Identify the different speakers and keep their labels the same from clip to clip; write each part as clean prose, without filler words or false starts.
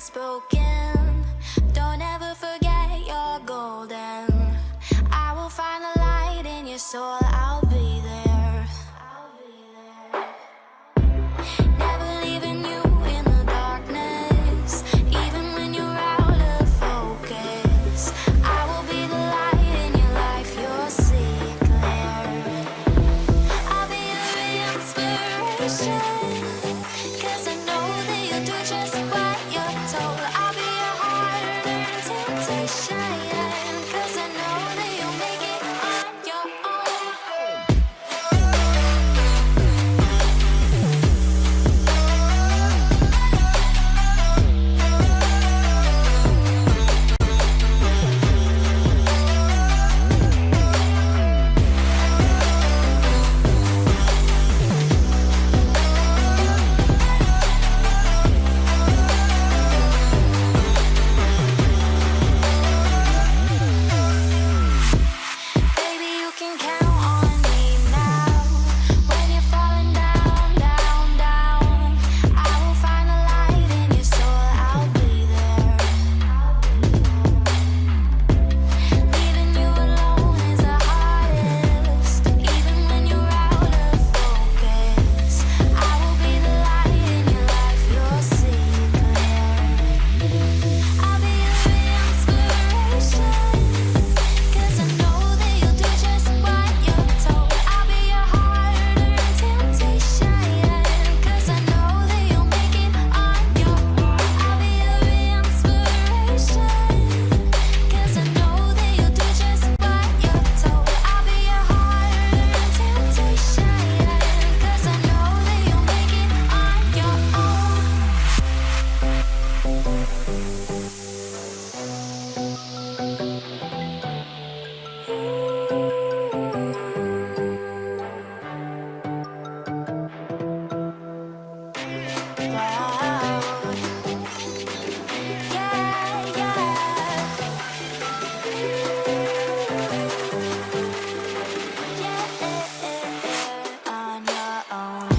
Speaker 1: is broken, don't ever forget you're golden. I will find the light in your soul, I'll be there. Never leaving you in the darkness, even when you're out of focus. I will be the light in your life, you'll see it clear. I'll be your inspiration, 'cause I know that you'll do just what you're told. I'll be your harder temptation, 'cause I know that you'll make it on your own. Baby, you can count on me now. When you're falling down, down, down, I will find the light in your soul, I'll be there. Leaving you alone is the hardest, even when you're out of focus. I will be the light in your life, you'll see it clear. I'll be your inspiration, 'cause I know that you'll do just what you're told. I'll be your harder temptation, 'cause I know that you'll make it on your own. I'll be your inspiration, 'cause I know that you'll do just what you're told. I'll be your harder temptation, 'cause I know that you'll make it on your own. Wow. Yeah, yeah. On your own.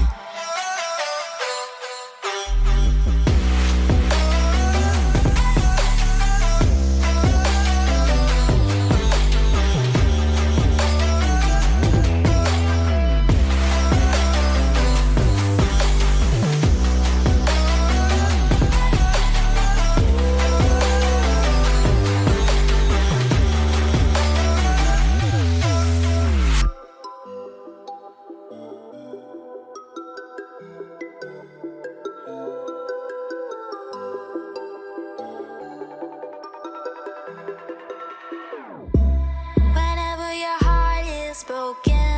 Speaker 1: Whenever your heart is broken,